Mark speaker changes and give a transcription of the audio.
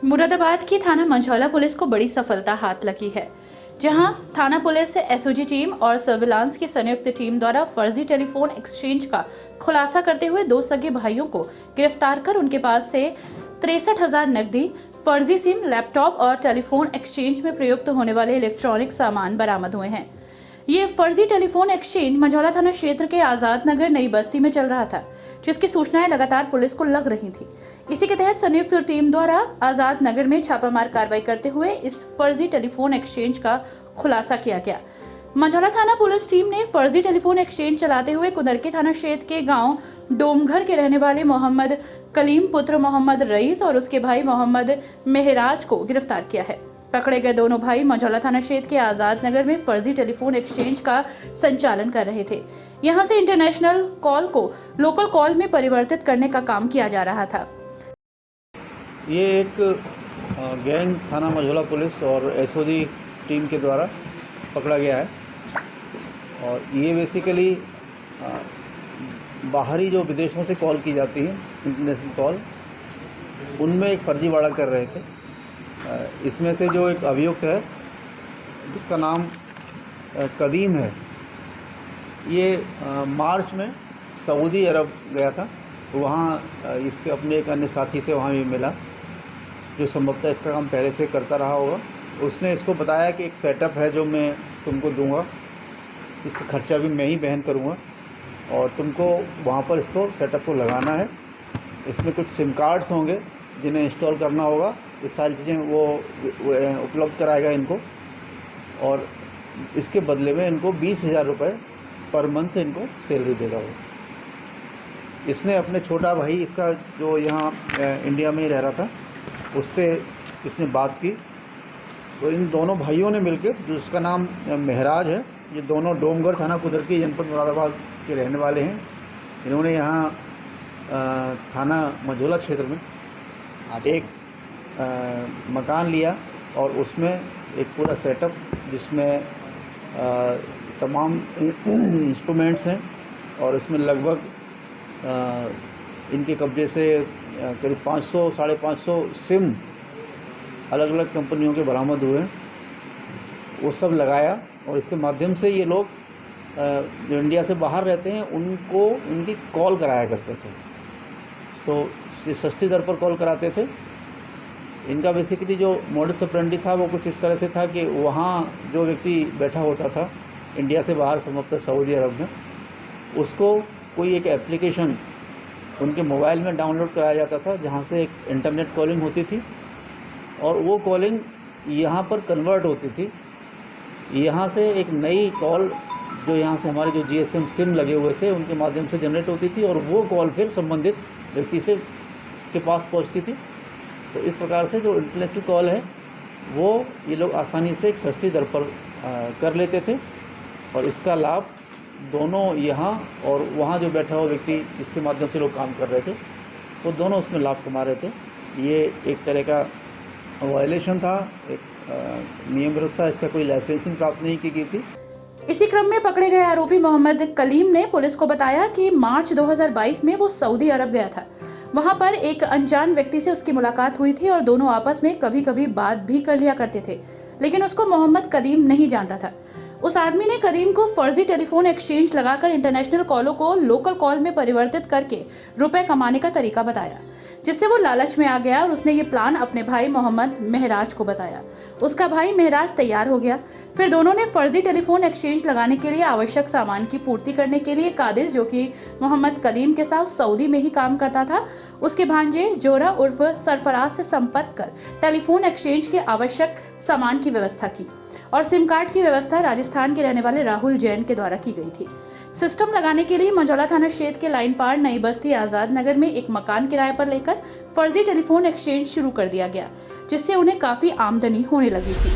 Speaker 1: मुरादाबाद की थाना मंझौला पुलिस को बड़ी सफलता हाथ लगी है, जहां थाना पुलिस एसओजी टीम और सर्विलांस की संयुक्त टीम द्वारा फर्जी टेलीफोन एक्सचेंज का खुलासा करते हुए दो सगे भाइयों को गिरफ्तार कर उनके पास से 63,000 नकदी, फर्जी सिम, लैपटॉप और टेलीफोन एक्सचेंज में प्रयुक्त होने वाले इलेक्ट्रॉनिक सामान बरामद हुए हैं। ये फर्जी टेलीफोन एक्सचेंज मंझौला थाना क्षेत्र के आजाद नगर नई बस्ती में चल रहा था, जिसकी सूचनाएं लगातार पुलिस को लग रही थी। इसी के तहत संयुक्त टीम द्वारा आजाद नगर में छापामार कार्रवाई करते हुए इस फर्जी टेलीफोन एक्सचेंज का खुलासा किया गया। मंझौला थाना पुलिस टीम ने फर्जी टेलीफोन एक्सचेंज चलाते हुए कुदरकी थाना क्षेत्र के गांव डोमघर के रहने वाले मोहम्मद कलीम पुत्र मोहम्मद रईस और उसके भाई मोहम्मद मेहराज को गिरफ्तार किया है। पकड़े गए दोनों भाई मंझौला थाना क्षेत्र के आजाद नगर में फर्जी टेलीफोन एक्सचेंज का संचालन कर रहे थे। यहां से इंटरनेशनल कॉल को लोकल कॉल में परिवर्तित करने का काम किया जा रहा था।
Speaker 2: ये एक गैंग थाना मंझौला पुलिस और एसओजी टीम के द्वारा पकड़ा गया है और ये बेसिकली बाहरी जो विदेशों से कॉल की जाती है, इंटरनेशनल कॉल, उनमें एक फर्जीवाड़ा कर रहे थे। इसमें से जो एक अभियुक्त है जिसका नाम कदीम है, ये मार्च में सऊदी अरब गया था। वहाँ इसके अपने एक अन्य साथी से वहाँ भी मिला जो संभवतः इसका काम पहले से करता रहा होगा। उसने इसको बताया कि एक सेटअप है जो मैं तुमको दूंगा, इसका खर्चा भी मैं ही वहन करूँगा और तुमको वहाँ पर इसको सेटअप को लगाना है। इसमें कुछ सिम कार्ड्स होंगे जिन्हें इंस्टॉल करना होगा। ये सारी चीज़ें वो उपलब्ध कराएगा इनको और इसके बदले में इनको 20,000 रुपये पर मंथ इनको सैलरी देगा वो। इसने अपने छोटा भाई इसका जो यहाँ इंडिया में ही रह रहा था, उससे इसने बात की। तो इन दोनों भाइयों ने मिलकर, जिसका नाम मेहराज है, ये दोनों डोमघर थाना कुदरकी जनपद मुरादाबाद के रहने वाले हैं। इन्होंने यहाँ थाना मंझौला क्षेत्र में एक मकान लिया और उसमें एक पूरा सेटअप जिसमें तमाम इंस्ट्रूमेंट्स हैं और इसमें लगभग इनके कब्जे से करीब 500 साढ़े 500 सिम अलग अलग कंपनियों के बरामद हुए हैं। वो सब लगाया और इसके माध्यम से ये लोग जो इंडिया से बाहर रहते हैं उनको उनकी कॉल कराया करते थे। तो सस्ती दर पर कॉल कराते थे। इनका बेसिकली जो मॉडस ऑपरेंडी था वो कुछ इस तरह से था कि वहाँ जो व्यक्ति बैठा होता था इंडिया से बाहर, संभवतः सऊदी अरब में, उसको कोई एक एप्लीकेशन उनके मोबाइल में डाउनलोड कराया जाता था जहाँ से एक इंटरनेट कॉलिंग होती थी और वो कॉलिंग यहाँ पर कन्वर्ट होती थी। यहाँ से एक नई कॉल जो यहाँ से हमारे जो जीएसएम सिम लगे हुए थे उनके माध्यम से जनरेट होती थी और वो कॉल फिर संबंधित व्यक्ति से के पास पहुँचती थी। तो इस प्रकार से जो इंटरनेशनल कॉल है वो ये लोग आसानी से एक सस्ती दर पर कर लेते थे और इसका लाभ दोनों यहाँ और वहाँ जो बैठा हुआ व्यक्ति जिसके माध्यम से लोग काम कर रहे थे वो दोनों उसमें लाभ कमा रहे थे। ये एक तरह का वायलेशन था, एक नियम विरुद्ध था। इसका कोई लाइसेंसिंग प्राप्त नहीं की गई थी।
Speaker 1: इसी क्रम में पकड़े गए आरोपी मोहम्मद कलीम ने पुलिस को बताया कि मार्च 2022 में वो सऊदी अरब गया था। वहां पर एक अनजान व्यक्ति से उसकी मुलाकात हुई थी और दोनों आपस में कभी कभी बात भी कर लिया करते थे, लेकिन उसको मोहम्मद कलीम नहीं जानता था। उस आदमी ने करीम को फर्जी टेलीफोन एक्सचेंज लगाकर इंटरनेशनल कॉलों को लोकल कॉल में परिवर्तित करके रुपए कमाने का तरीका बताया, जिससे वो लालच में आ गया और उसने ये प्लान अपने भाई मोहम्मद मेहराज को बताया। उसका भाई मेहराज तैयार हो गया। फिर दोनों ने फर्जी टेलीफोन एक्सचेंज लगाने के लिए आवश्यक सामान की पूर्ति करने के लिए कादिर, जो कि मोहम्मद कलीम के साथ सऊदी में ही काम करता था, उसके भांजे जोरा उर्फ सरफराज से संपर्क कर टेलीफोन एक्सचेंज के आवश्यक सामान की व्यवस्था की और सिम कार्ड की व्यवस्था राजस्थान के रहने वाले राहुल जैन के द्वारा की गई थी। सिस्टम लगाने के लिए मंझौला थाना क्षेत्र के लाइन पार नई बस्ती आजाद नगर में एक मकान किराए पर लेकर फर्जी टेलीफोन एक्सचेंज शुरू कर दिया गया, जिससे उन्हें काफी आमदनी होने लगी थी।